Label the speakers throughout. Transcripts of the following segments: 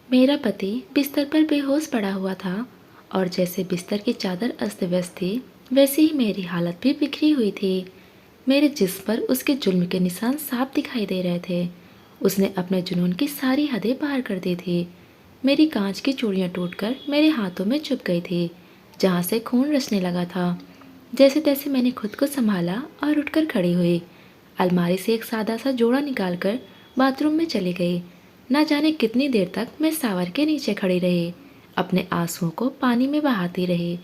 Speaker 1: मेरा पति बिस्तर पर बेहोश पड़ा हुआ था और जैसे बिस्तर की चादर अस्त व्यस्त थी, वैसे ही मेरी हालत भी बिखरी हुई थी। मेरे जिस्म पर उसके जुल्म के निशान साफ दिखाई दे रहे थे। उसने अपने जुनून की सारी हदें पार कर दी थी। मेरी कांच की चूड़ियां टूटकर मेरे हाथों में चुभ गई थी, जहां से खून रसने लगा था। जैसे तैसे मैंने खुद को संभाला और उठकर खड़ी हुई। अलमारी से एक सादा सा जोड़ा निकालकर बाथरूम में चली गई। ना जाने कितनी देर तक मैं सावर के नीचे खड़ी रही, अपने आंसुओं को पानी में बहाती रही।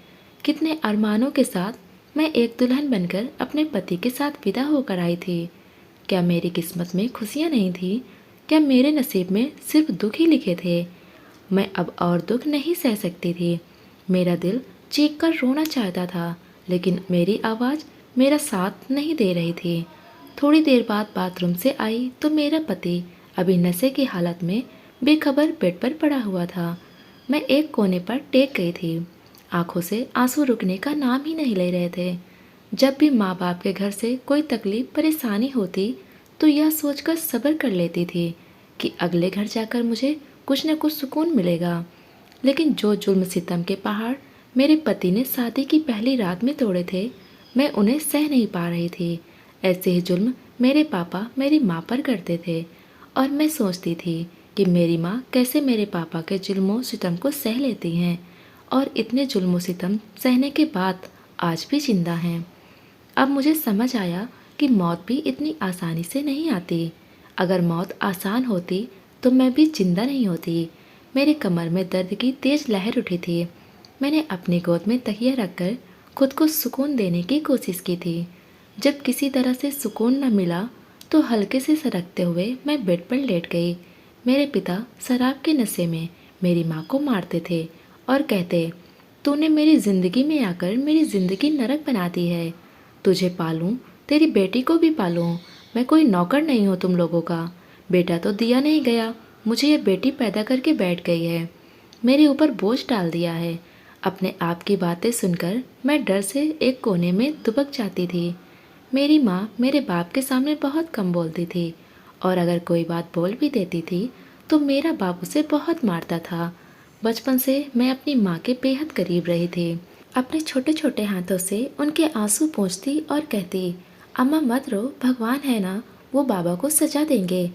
Speaker 1: कितने अरमानों के साथ मैं एक दुल्हन बनकर अपने पति के साथ विदा होकर आई थी। क्या मेरी किस्मत में खुशियां नहीं थी? क्या मेरे नसीब में सिर्फ दुख ही लिखे थे? मैं अब और दुख नहीं सह सकती थी। मेरा दिल चीख कर रोना चाहता था, लेकिन मेरी आवाज़ मेरा साथ नहीं दे रही थी। थोड़ी देर बाद बाथरूम से आई तो मेरा पति अभी नशे की हालत में बेखबर बेड पर पड़ा हुआ था। मैं एक कोने पर टेक गई थी। आंखों से आंसू रुकने का नाम ही नहीं ले रहे थे। जब भी माँ बाप के घर से कोई तकलीफ परेशानी होती तो यह सोचकर सब्र कर लेती थी कि अगले घर जाकर मुझे कुछ न कुछ सुकून मिलेगा। लेकिन जो जुल्म सितम के पहाड़ मेरे पति ने शादी की पहली रात में तोड़े थे, मैं उन्हें सह नहीं पा रही थी। ऐसे ही जुल्म मेरे पापा मेरी माँ पर करते थे और मैं सोचती थी कि मेरी माँ कैसे मेरे पापा के जुल्मों सितम को सह लेती हैं और इतने जुल्मों सितम सहने के बाद आज भी जिंदा हैं। अब मुझे समझ आया कि मौत भी इतनी आसानी से नहीं आती। अगर मौत आसान होती तो मैं भी जिंदा नहीं होती। मेरे कमर में दर्द की तेज लहर उठी थी। मैंने अपनी गोद में तकिया रखकर खुद को सुकून देने की कोशिश की थी। जब किसी तरह से सुकून न मिला तो हल्के से सरकते हुए मैं बेड पर लेट गई। मेरे पिता शराब के नशे में मेरी माँ को मारते थे और कहते, तूने मेरी जिंदगी में आकर मेरी जिंदगी नरक बना दी है। तुझे पालूं, तेरी बेटी को भी पालूं। मैं कोई नौकर नहीं हूँ तुम लोगों का। बेटा तो दिया नहीं गया, मुझे ये बेटी पैदा करके बैठ गई है, मेरे ऊपर बोझ डाल दिया है। अपने आप की बातें सुनकर मैं डर से एक कोने में दुबक जाती थी। मेरी माँ मेरे बाप के सामने बहुत कम बोलती थी और अगर कोई बात बोल भी देती थी तो मेरा बाप उसे बहुत मारता था। बचपन से मैं अपनी माँ के बेहद करीब रही थी। अपने छोटे छोटे हाथों से उनके आंसू पोंछती और कहती, अम्मा मत रो, भगवान है ना, वो बाबा को सजा देंगे।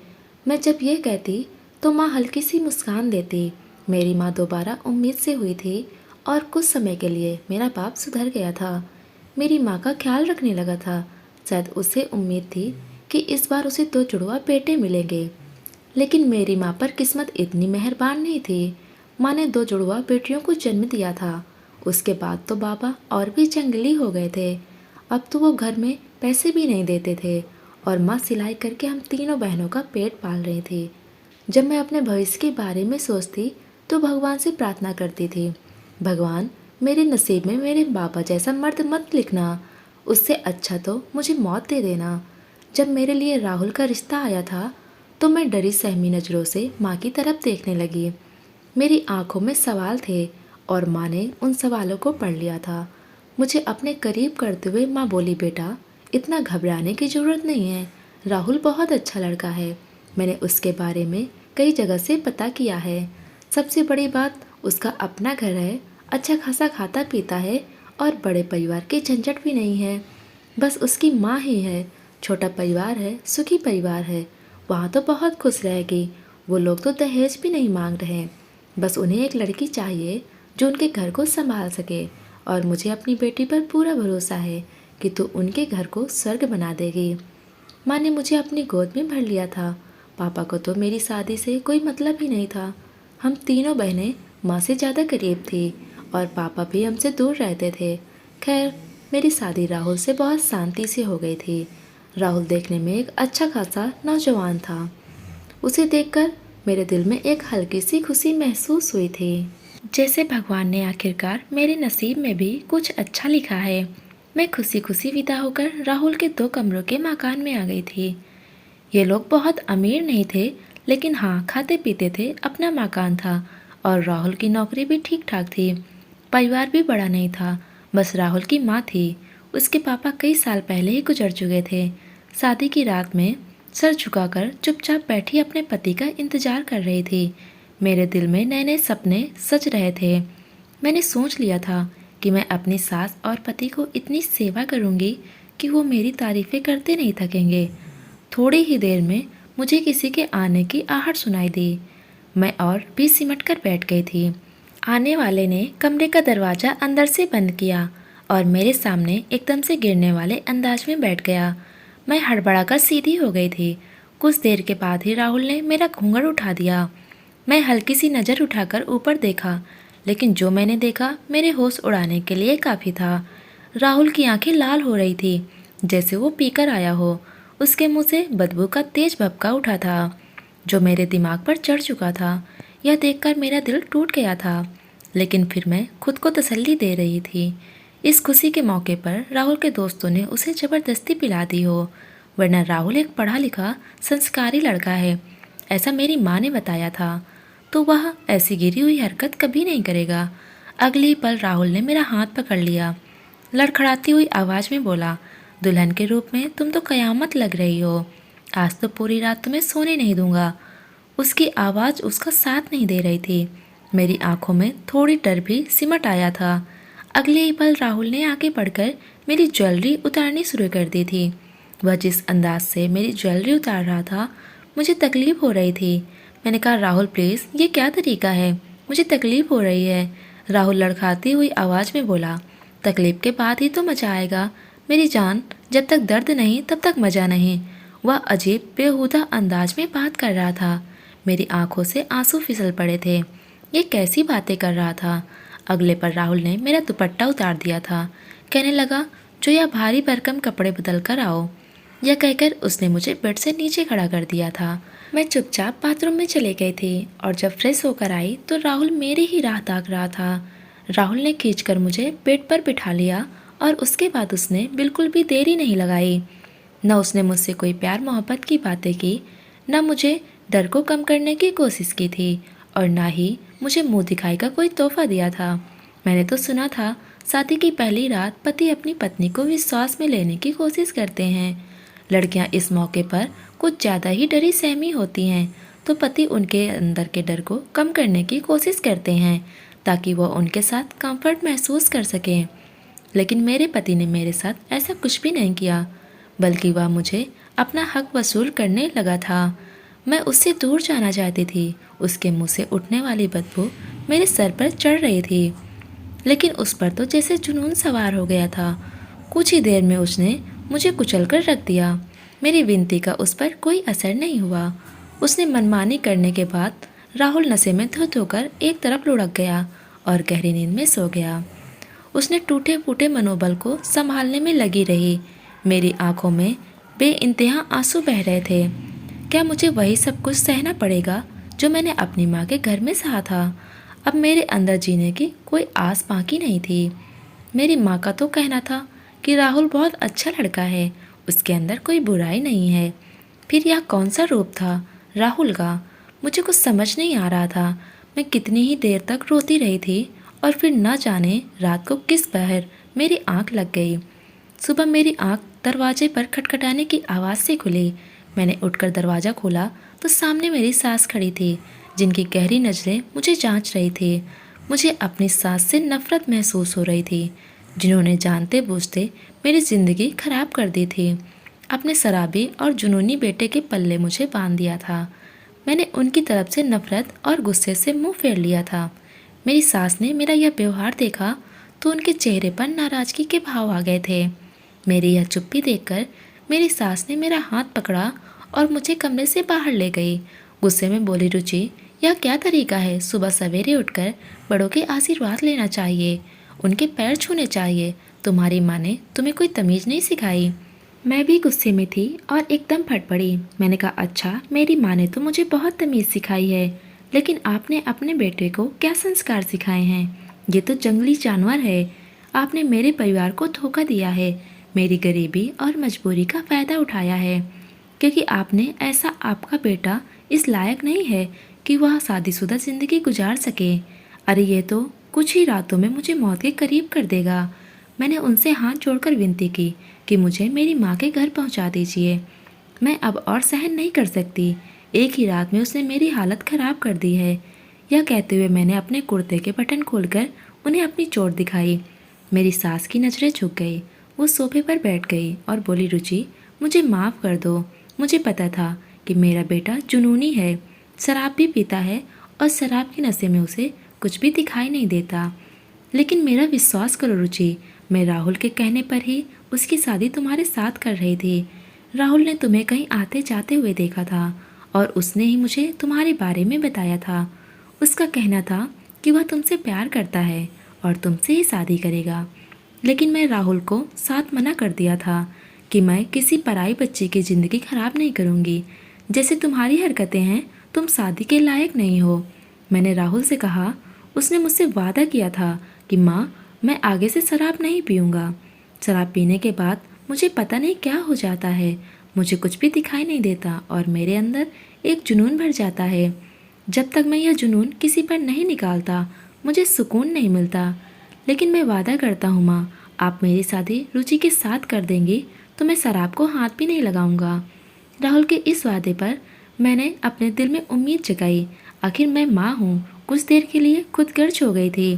Speaker 1: मैं जब ये कहती तो माँ हल्की सी मुस्कान देती। मेरी माँ दोबारा उम्मीद से हुई थी और कुछ समय के लिए मेरा बाप सुधर गया था। मेरी माँ का ख्याल रखने लगा था। शायद उसे उम्मीद थी कि इस बार उसे 2 जुड़वा बेटे मिलेंगे। लेकिन मेरी माँ पर किस्मत इतनी मेहरबान नहीं थी। माँ ने 2 जुड़वा बेटियों को जन्म दिया था। उसके बाद तो बाबा और भी जंगली हो गए थे। अब तो वो घर में पैसे भी नहीं देते थे और माँ सिलाई करके हम तीनों बहनों का पेट पाल रही थी। जब मैं अपने भविष्य के बारे में सोचती तो भगवान से प्रार्थना करती थी, भगवान मेरे नसीब में मेरे बाबा जैसा मर्द मत लिखना, उससे अच्छा तो मुझे मौत दे देना। जब मेरे लिए राहुल का रिश्ता आया था तो मैं डरी सहमी नज़रों से माँ की तरफ देखने लगी। मेरी आंखों में सवाल थे और माँ ने उन सवालों को पढ़ लिया था। मुझे अपने करीब करते हुए माँ बोली, बेटा इतना घबराने की ज़रूरत नहीं है, राहुल बहुत अच्छा लड़का है। मैंने उसके बारे में कई जगह से पता किया है। सबसे बड़ी बात उसका अपना घर है, अच्छा खासा खाता पीता है और बड़े परिवार की झंझट भी नहीं है। बस उसकी माँ ही है। छोटा परिवार है, सुखी परिवार है। वहाँ तो बहुत खुश रहेगी। वो लोग तो दहेज भी नहीं मांग रहे। बस उन्हें एक लड़की चाहिए जो उनके घर को संभाल सके और मुझे अपनी बेटी पर पूरा भरोसा है कि तू उनके घर को स्वर्ग बना देगी। माँ ने मुझे अपनी गोद में भर लिया था। पापा को तो मेरी शादी से कोई मतलब ही नहीं था। हम तीनों बहनें माँ से ज़्यादा करीब थी और पापा भी हमसे दूर रहते थे। खैर मेरी शादी राहुल से बहुत शांति से हो गई थी। राहुल देखने में एक अच्छा खासा नौजवान था। उसे देखकर मेरे दिल में एक हल्की सी खुशी महसूस हुई थी, जैसे भगवान ने आखिरकार मेरे नसीब में भी कुछ अच्छा लिखा है। मैं खुशी खुशी विदा होकर राहुल के 2 कमरों के मकान में आ गई थी। ये लोग बहुत अमीर नहीं थे, लेकिन हाँ खाते पीते थे, अपना मकान था और राहुल की नौकरी भी ठीक ठाक थी। परिवार भी बड़ा नहीं था, बस राहुल की माँ थी। उसके पापा कई साल पहले ही गुजर चुके थे। शादी की रात में सर झुकाकर चुपचाप बैठी अपने पति का इंतजार कर रही थी। मेरे दिल में नए नए सपने सज रहे थे। मैंने सोच लिया था कि मैं अपनी सास और पति को इतनी सेवा करूंगी कि वो मेरी तारीफें करते नहीं थकेंगे। थोड़ी ही देर में मुझे किसी के आने की आहट सुनाई दी। मैं और भी सिमट कर बैठ गई थी। आने वाले ने कमरे का दरवाज़ा अंदर से बंद किया और मेरे सामने एकदम से गिरने वाले अंदाज में बैठ गया। मैं हड़बड़ाकर सीधी हो गई थी। कुछ देर के बाद ही राहुल ने मेरा घूंघट उठा दिया। मैं हल्की सी नज़र उठाकर ऊपर देखा, लेकिन जो मैंने देखा मेरे होश उड़ाने के लिए काफ़ी था। राहुल की आंखें लाल हो रही थी, जैसे वो पीकर आया हो। उसके मुंह से बदबू का तेज भभका उठा था, जो मेरे दिमाग पर चढ़ चुका था। यह देखकर मेरा दिल टूट गया था, लेकिन फिर मैं खुद को तसल्ली दे रही थी। इस खुशी के मौके पर राहुल के दोस्तों ने उसे ज़बरदस्ती पिला दी हो, वरना राहुल एक पढ़ा लिखा संस्कारी लड़का है, ऐसा मेरी माँ ने बताया था। तो वह ऐसी गिरी हुई हरकत कभी नहीं करेगा। अगले ही पल राहुल ने मेरा हाथ पकड़ लिया। लड़खड़ाती हुई आवाज़ में बोला, दुल्हन के रूप में तुम तो कयामत लग रही हो। आज तो पूरी रात तुम्हें सोने नहीं दूंगा। उसकी आवाज़ उसका साथ नहीं दे रही थी। मेरी आंखों में थोड़ी डर भी सिमट आया था। अगले ही पल राहुल ने आगे बढ़कर मेरी ज्वेलरी उतारनी शुरू कर दी थी। वह जिस अंदाज से मेरी ज्वेलरी उतार रहा था, मुझे तकलीफ़ हो रही थी। मैंने कहा, राहुल प्लीज़, ये क्या तरीका है? मुझे तकलीफ़ हो रही है। राहुल लड़खड़ाती हुई आवाज़ में बोला, तकलीफ़ के बाद ही तो मज़ा आएगा मेरी जान। जब तक दर्द नहीं तब तक मज़ा नहीं। वह अजीब बेहुदा अंदाज में बात कर रहा था। मेरी आंखों से आंसू फिसल पड़े थे। ये कैसी बातें कर रहा था? अगले पर राहुल ने मेरा दुपट्टा उतार दिया था। कहने लगा, जो यह भारी भरकम कपड़े बदल कर आओ। यह कहकर उसने मुझे बेड से नीचे खड़ा कर दिया था। मैं चुपचाप बाथरूम में चले गई थी और जब फ्रेश होकर आई तो राहुल मेरी ही राह ताक रहा था। राहुल ने खींचकर मुझे बेड पर बिठा लिया और उसके बाद उसने बिल्कुल भी देरी नहीं लगाई। न उसने मुझसे कोई प्यार मोहब्बत की बातें की, न मुझे डर को कम करने की कोशिश की थी, और ना ही मुझे मुंह दिखाई का कोई तोहफा दिया था। मैंने तो सुना था शादी की पहली रात पति अपनी पत्नी को विश्वास में लेने की कोशिश करते हैं। लड़कियां इस मौके पर कुछ ज़्यादा ही डरी सहमी होती हैं, तो पति उनके अंदर के डर को कम करने की कोशिश करते हैं ताकि वह उनके साथ कंफर्ट महसूस कर सकें। लेकिन मेरे पति ने मेरे साथ ऐसा कुछ भी नहीं किया, बल्कि वह मुझे अपना हक वसूल करने लगा था। मैं उससे दूर जाना चाहती थी। उसके मुंह से उठने वाली बदबू मेरे सर पर चढ़ रही थी, लेकिन उस पर तो जैसे जुनून सवार हो गया था। कुछ ही देर में उसने मुझे कुचलकर रख दिया। मेरी विनती का उस पर कोई असर नहीं हुआ। उसने मनमानी करने के बाद राहुल नशे में धो धोकर एक तरफ लुढ़क गया और गहरी नींद में सो गया। उसने टूटे फूटे मनोबल को संभालने में लगी रही। मेरी आंखों में बेइंतहा आंसू बह रहे थे। क्या मुझे वही सब कुछ सहना पड़ेगा जो मैंने अपनी माँ के घर में सहा था? अब मेरे अंदर जीने की कोई आस बाकी नहीं थी। मेरी माँ का तो कहना था कि राहुल बहुत अच्छा लड़का है, उसके अंदर कोई बुराई नहीं है। फिर यह कौन सा रूप था राहुल का? मुझे कुछ समझ नहीं आ रहा था। मैं कितनी ही देर तक रोती रही थी और फिर न जाने रात को किस पहर मेरी आंख लग गई। सुबह मेरी आंख दरवाजे पर खटखटाने की आवाज़ से खुली। मैंने उठकर दरवाज़ा खोला तो सामने मेरी सास खड़ी थी, जिनकी गहरी नज़रें मुझे जांच रही थी। मुझे अपनी सास से नफरत महसूस हो रही थी, जिन्होंने जानते बूझते मेरी ज़िंदगी खराब कर दी थी। अपने शराबी और जुनूनी बेटे के पल्ले मुझे बांध दिया था। मैंने उनकी तरफ से नफरत और गुस्से से मुंह फेर लिया था। मेरी सास ने मेरा यह व्यवहार देखा तो उनके चेहरे पर नाराज़गी के भाव आ गए थे। मेरी यह चुप्पी देखकर मेरी सास ने मेरा हाथ पकड़ा और मुझे कमरे से बाहर ले गई। गुस्से में बोली, रुचि, यह क्या तरीका है? सुबह सवेरे उठकर बड़ों के आशीर्वाद लेना चाहिए, उनके पैर छूने चाहिए। तुम्हारी माँ ने तुम्हें कोई तमीज़ नहीं सिखाई। मैं भी गुस्से में थी और एकदम फट पड़ी। मैंने कहा, अच्छा, मेरी माँ ने तो मुझे बहुत तमीज़ सिखाई है, लेकिन आपने अपने बेटे को क्या संस्कार सिखाए हैं? ये तो जंगली जानवर है। आपने मेरे परिवार को धोखा दिया है, मेरी गरीबी और मजबूरी का फ़ायदा उठाया है, क्योंकि आपने ऐसा आपका बेटा इस लायक नहीं है कि वह शादीशुदा ज़िंदगी गुजार सके। अरे ये तो कुछ ही रातों में मुझे मौत के करीब कर देगा। मैंने उनसे हाथ जोड़कर विनती की कि मुझे मेरी माँ के घर पहुँचा दीजिए। मैं अब और सहन नहीं कर सकती। एक ही रात में उसने मेरी हालत ख़राब कर दी है। यह कहते हुए मैंने अपने कुर्ते के बटन खोलकर उन्हें अपनी चोट दिखाई। मेरी सास की नज़रें झुक गई। वो सोफे पर बैठ गई और बोली, रुचि मुझे माफ़ कर दो। मुझे पता था कि मेरा बेटा जुनूनी है, शराब भी पीता है और शराब की नशे में उसे कुछ भी दिखाई नहीं देता। लेकिन मेरा विश्वास करो रुचि, मैं राहुल के कहने पर ही उसकी शादी तुम्हारे साथ कर रही थी। राहुल ने तुम्हें कहीं आते जाते हुए देखा था और उसने ही मुझे तुम्हारे बारे में बताया था। उसका कहना था कि वह तुमसे प्यार करता है और तुमसे ही शादी करेगा। लेकिन मैं राहुल को साथ मना कर दिया था कि मैं किसी पराई बच्ची की ज़िंदगी खराब नहीं करूँगी। जैसे तुम्हारी हरकतें हैं, तुम शादी के लायक नहीं हो। मैंने राहुल से कहा, उसने मुझसे वादा किया था कि माँ, मैं आगे से शराब नहीं पीऊँगा। शराब पीने के बाद मुझे पता नहीं क्या हो जाता है, मुझे कुछ भी दिखाई नहीं देता और मेरे अंदर एक जुनून भर जाता है। जब तक मैं यह जुनून किसी पर नहीं निकालता, मुझे सुकून नहीं मिलता। लेकिन मैं वादा करता हूँ माँ, आप मेरी शादी रुचि के साथ कर देंगी तो मैं शराब को हाथ भी नहीं लगाऊंगा। राहुल के इस वादे पर मैंने अपने दिल में उम्मीद जगाई। आखिर मैं माँ हूँ। कुछ देर के लिए खुद गर्ज हो गई थी।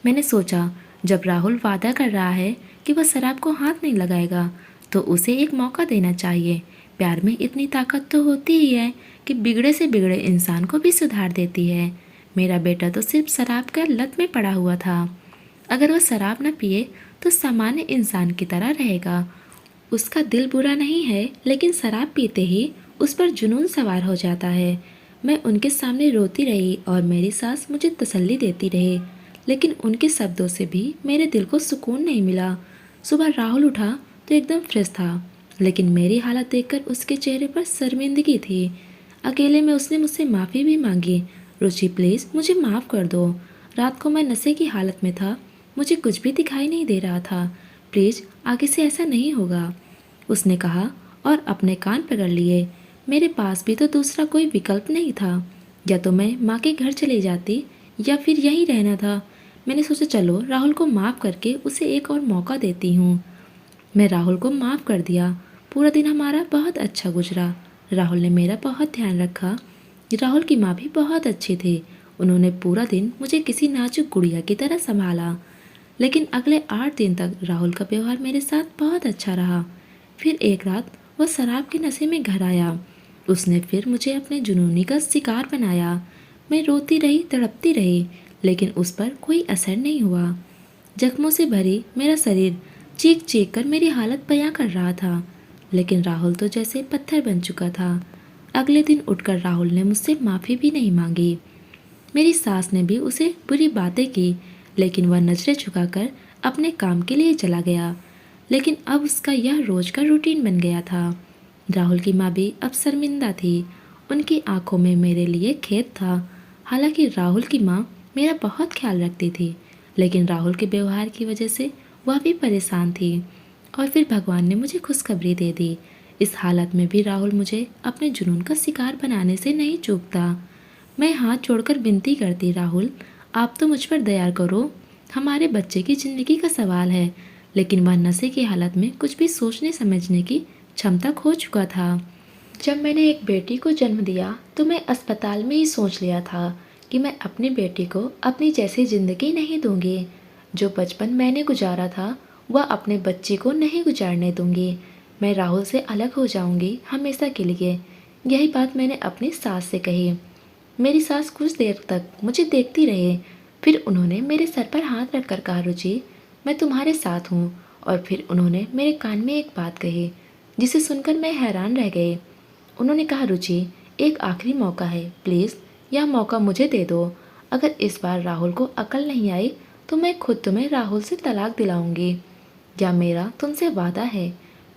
Speaker 1: मैंने सोचा, जब राहुल वादा कर रहा है कि वह शराब को हाथ नहीं लगाएगा तो उसे एक मौका देना चाहिए। प्यार में इतनी ताकत तो होती ही है कि बिगड़े से बिगड़े इंसान को भी सुधार देती है। मेरा बेटा तो सिर्फ शराब का लत में पड़ा हुआ था। अगर वह शराब न पिए तो सामान्य इंसान की तरह रहेगा। उसका दिल बुरा नहीं है, लेकिन शराब पीते ही उस पर जुनून सवार हो जाता है। मैं उनके सामने रोती रही और मेरी सास मुझे तसल्ली देती रही, लेकिन उनके शब्दों से भी मेरे दिल को सुकून नहीं मिला। सुबह राहुल उठा तो एकदम फ्रेश था, लेकिन मेरी हालत देखकर उसके चेहरे पर शर्मिंदगी थी। अकेले में उसने मुझसे माफ़ी भी मांगी। रुचि प्लीज़ मुझे माफ़ कर दो। रात को मैं नशे की हालत में था, मुझे कुछ भी दिखाई नहीं दे रहा था। प्लीज़ आगे से ऐसा नहीं होगा, उसने कहा और अपने कान पकड़ लिए। मेरे पास भी तो दूसरा कोई विकल्प नहीं था। या तो मैं माँ के घर चली जाती या फिर यहीं रहना था। मैंने सोचा चलो राहुल को माफ़ करके उसे एक और मौका देती हूँ। मैं राहुल को माफ़ कर दिया। पूरा दिन हमारा बहुत अच्छा गुजरा। राहुल ने मेरा बहुत ध्यान रखा। राहुल की माँ भी बहुत अच्छी थी। उन्होंने पूरा दिन मुझे किसी नाजुक गुड़िया की तरह संभाला। लेकिन अगले 8 दिन तक राहुल का व्यवहार मेरे साथ बहुत अच्छा रहा। फिर एक रात वह शराब के नशे में घर आया। उसने फिर मुझे अपने जुनूनी का शिकार बनाया। मैं रोती रही, तड़पती रही, लेकिन उस पर कोई असर नहीं हुआ। जख्मों से भरी मेरा शरीर चीख चीख कर मेरी हालत बयां कर रहा था, लेकिन राहुल तो जैसे पत्थर बन चुका था। अगले दिन उठकर राहुल ने मुझसे माफ़ी भी नहीं मांगी। मेरी सास ने भी उसे बुरी बातें की, लेकिन वह नज़रें झुकाकर अपने काम के लिए चला गया। लेकिन अब उसका यह रोज का रूटीन बन गया था। राहुल की माँ भी अब शर्मिंदा थी। उनकी आंखों में मेरे लिए खेद था। हालांकि राहुल की माँ मेरा बहुत ख्याल रखती थी, लेकिन राहुल के व्यवहार की वजह से वह भी परेशान थी। और फिर भगवान ने मुझे खुशखबरी दे दी। इस हालत में भी राहुल मुझे अपने जुनून का शिकार बनाने से नहीं चूकता। मैं हाथ जोड़कर विनती करती, राहुल आप तो मुझ पर दया करो। हमारे बच्चे की ज़िंदगी का सवाल है। लेकिन वह नशे की हालत में कुछ भी सोचने समझने की क्षमता खो चुका था। जब मैंने एक बेटी को जन्म दिया तो मैं अस्पताल में ही सोच लिया था कि मैं अपनी बेटी को अपनी जैसी ज़िंदगी नहीं दूंगी। जो बचपन मैंने गुजारा था वह अपने बच्चे को नहीं गुजारने दूंगी। मैं राहुल से अलग हो जाऊंगी हमेशा के लिए। यही बात मैंने अपनी सास से कही। मेरी सास कुछ देर तक मुझे देखती रही। फिर उन्होंने मेरे सर पर हाथ रखकर कहा, रुचि मैं तुम्हारे साथ हूँ। और फिर उन्होंने मेरे कान में एक बात कही जिसे सुनकर मैं हैरान रह गई। उन्होंने कहा, रुचि एक आखिरी मौका है, प्लीज़ यह मौका मुझे दे दो। अगर इस बार राहुल को अकल नहीं आई तो मैं खुद तुम्हें राहुल से तलाक दिलाऊंगी। या मेरा तुमसे वादा है।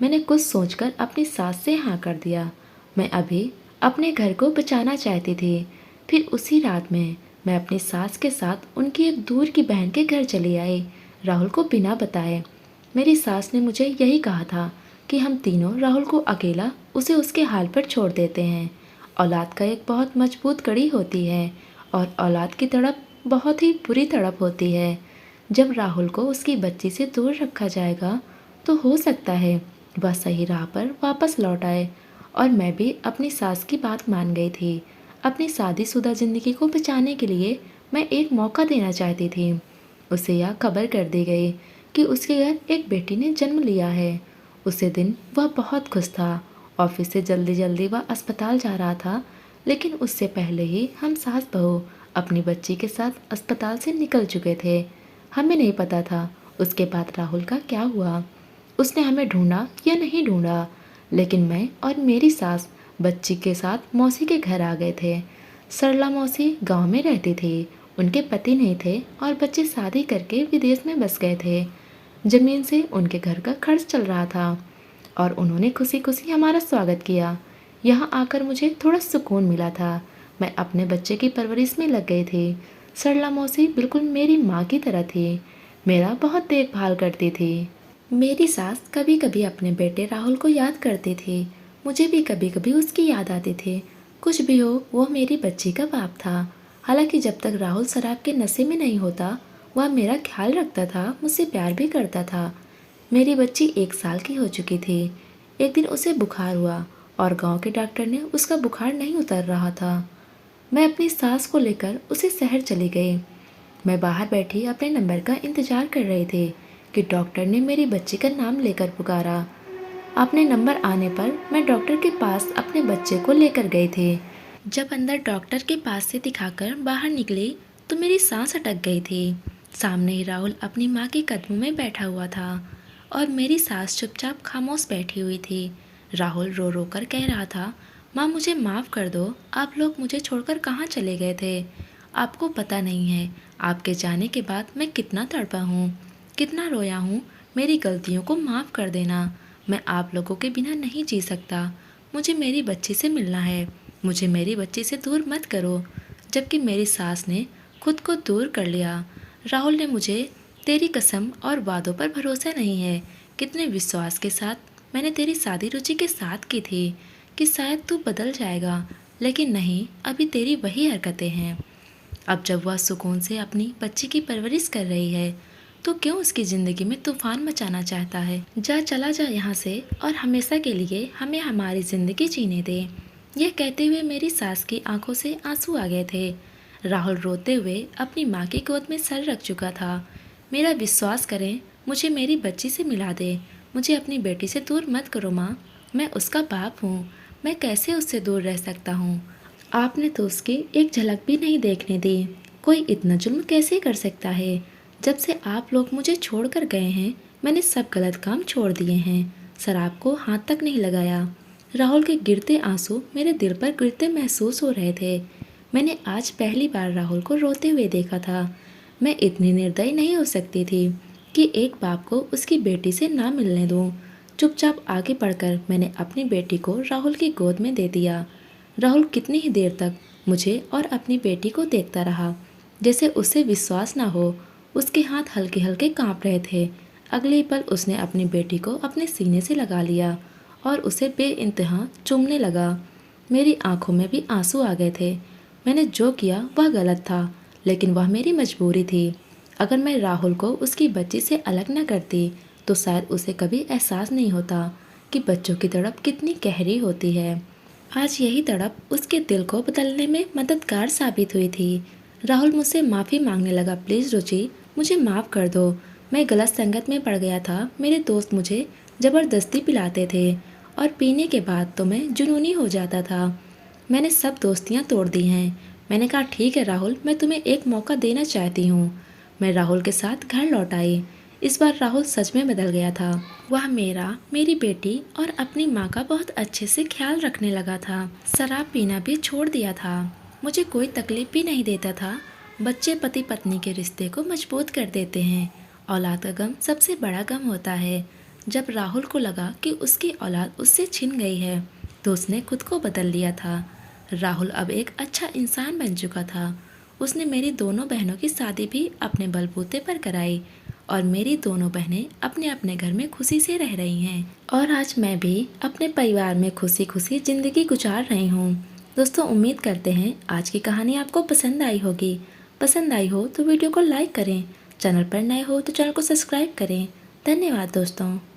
Speaker 1: मैंने कुछ सोचकर अपनी सास से हाँ कर दिया। मैं अभी अपने घर को बचाना चाहती थी। फिर उसी रात में मैं अपनी सास के साथ उनकी एक दूर की बहन के घर चली आई, राहुल को बिना बताए। मेरी सास ने मुझे यही कहा था कि हम तीनों राहुल को अकेला उसे उसके हाल पर छोड़ देते हैं। औलाद का एक बहुत मजबूत कड़ी होती है और औलाद की तड़प बहुत ही बुरी तड़प होती है। जब राहुल को उसकी बच्ची से दूर रखा जाएगा तो हो सकता है वह सही राह पर वापस लौट आए। और मैं भी अपनी सास की बात मान गई थी। अपनी शादीशुदा ज़िंदगी को बचाने के लिए मैं एक मौका देना चाहती थी। उसे यह खबर कर दी गई कि उसके घर एक बेटी ने जन्म लिया है। उसी दिन वह बहुत खुश था। ऑफिस से जल्दी जल्दी वह अस्पताल जा रहा था, लेकिन उससे पहले ही हम सास बहू अपनी बच्ची के साथ अस्पताल से निकल चुके थे। हमें नहीं पता था उसके बाद राहुल का क्या हुआ। उसने हमें ढूंढा या नहीं ढूंढा, लेकिन मैं और मेरी सास बच्ची के साथ मौसी के घर आ गए थे। सरला मौसी गांव में रहती थी। उनके पति नहीं थे और बच्चे शादी करके विदेश में बस गए थे। जमीन से उनके घर का खर्च चल रहा था और उन्होंने खुशी खुशी हमारा स्वागत किया। यहाँ आकर मुझे थोड़ा सुकून मिला था। मैं अपने बच्चे की परवरिश में लग गई थी। सरला मौसी बिल्कुल मेरी माँ की तरह थी। मेरा बहुत देखभाल करती थी। मेरी सास कभी कभी अपने बेटे राहुल को याद करती थी। मुझे भी कभी कभी उसकी याद आती थी। कुछ भी हो, वो मेरी बच्ची का बाप था। हालांकि जब तक राहुल शराब के नशे में नहीं होता, वह मेरा ख्याल रखता था, मुझसे प्यार भी करता था। मेरी बच्ची 1 साल की हो चुकी थी। एक दिन उसे बुखार हुआ और गांव के डॉक्टर ने उसका बुखार नहीं उतर रहा था। मैं अपनी सास को लेकर उसे शहर चली गई। मैं बाहर बैठी अपने नंबर का इंतजार कर रही थी कि डॉक्टर ने मेरी बच्ची का नाम लेकर पुकारा। अपने नंबर आने पर मैं डॉक्टर के पास अपने बच्चे को लेकर गई थी। जब अंदर डॉक्टर के पास से दिखाकर बाहर निकली तो मेरी सांस अटक गई थी। सामने ही राहुल अपनी माँ के कदमों में बैठा हुआ था और मेरी सास चुपचाप खामोश बैठी हुई थी। राहुल रो रो कर कह रहा था, माँ मुझे माफ़ कर दो, आप लोग मुझे छोड़कर कहाँ चले गए थे। आपको पता नहीं है, आपके जाने के बाद मैं कितना तड़पा हूँ, कितना रोया हूँ। मेरी गलतियों को माफ़ कर देना। मैं आप लोगों के बिना नहीं जी सकता। मुझे मेरी बच्ची से मिलना है। मुझे मेरी बच्ची से दूर मत करो। जबकि मेरी सास ने खुद को दूर कर लिया। राहुल ने मुझे तेरी कसम और वादों पर भरोसा नहीं है। कितने विश्वास के साथ मैंने तेरी शादी रुचि के साथ की थी कि शायद तू बदल जाएगा, लेकिन नहीं, अभी तेरी वही हरकतें हैं। अब जब वह सुकून से अपनी बच्ची की परवरिश कर रही है तो क्यों उसकी ज़िंदगी में तूफान मचाना चाहता है। जा, चला जा यहाँ से और हमेशा के लिए हमें हमारी ज़िंदगी जीने दे। यह कहते हुए मेरी सास की आंखों से आंसू आ गए थे। राहुल रोते हुए अपनी माँ की गोद में सर रख चुका था। मेरा विश्वास करें, मुझे मेरी बच्ची से मिला दे। मुझे अपनी बेटी से दूर मत करो माँ। मैं उसका बाप हूँ। मैं कैसे उससे दूर रह सकता हूँ। आपने तो उसकी एक झलक भी नहीं देखने दी। कोई इतना जुल्म कैसे कर सकता है। जब से आप लोग मुझे छोड़कर गए हैं, मैंने सब गलत काम छोड़ दिए हैं। शराब को हाथ तक नहीं लगाया। राहुल के गिरते आंसू मेरे दिल पर गिरते महसूस हो रहे थे। मैंने आज पहली बार राहुल को रोते हुए देखा था। मैं इतनी निर्दयी नहीं हो सकती थी कि एक बाप को उसकी बेटी से ना मिलने दूं। चुपचाप आगे बढ़कर मैंने अपनी बेटी को राहुल की गोद में दे दिया। राहुल कितनी ही देर तक मुझे और अपनी बेटी को देखता रहा, जैसे उसे विश्वास ना हो। उसके हाथ हल्के हल्के कांप रहे थे। अगले ही पल उसने अपनी बेटी को अपने सीने से लगा लिया और उसे बेइंतहा चूमने लगा। मेरी आंखों में भी आंसू आ गए थे। मैंने जो किया वह गलत था, लेकिन वह मेरी मजबूरी थी। अगर मैं राहुल को उसकी बच्ची से अलग न करती तो शायद उसे कभी एहसास नहीं होता कि बच्चों की तड़प कितनी गहरी होती है। आज यही तड़प उसके दिल को बदलने में मददगार साबित हुई थी। राहुल मुझसे माफ़ी मांगने लगा, प्लीज़ रुचि, मुझे माफ़ कर दो। मैं गलत संगत में पड़ गया था। मेरे दोस्त मुझे ज़बरदस्ती पिलाते थे और पीने के बाद तो मैं जुनूनी हो जाता था। मैंने सब दोस्तियां तोड़ दी हैं। मैंने कहा, ठीक है राहुल, मैं तुम्हें एक मौका देना चाहती हूँ। मैं राहुल के साथ घर लौट आई। इस बार राहुल सच में बदल गया था। वह मेरा, मेरी बेटी और अपनी माँ का बहुत अच्छे से ख्याल रखने लगा था। शराब पीना भी छोड़ दिया था। मुझे कोई तकलीफ भी नहीं देता था। बच्चे पति पत्नी के रिश्ते को मजबूत कर देते हैं। औलाद का गम सबसे बड़ा गम होता है। जब राहुल को लगा कि उसकी औलाद उससे छिन गई है तो उसने खुद को बदल लिया था। राहुल अब एक अच्छा इंसान बन चुका था। उसने मेरी दोनों बहनों की शादी भी अपने बलबूते पर कराई और मेरी दोनों बहनें अपने अपने घर में खुशी से रह रही हैं। और आज मैं भी अपने परिवार में खुशी खुशी ज़िंदगी गुजार रही हूँ। दोस्तों, उम्मीद करते हैं आज की कहानी आपको पसंद आई होगी। पसंद आई हो तो वीडियो को लाइक करें। चैनल पर नए हो तो चैनल को सब्सक्राइब करें। धन्यवाद दोस्तों।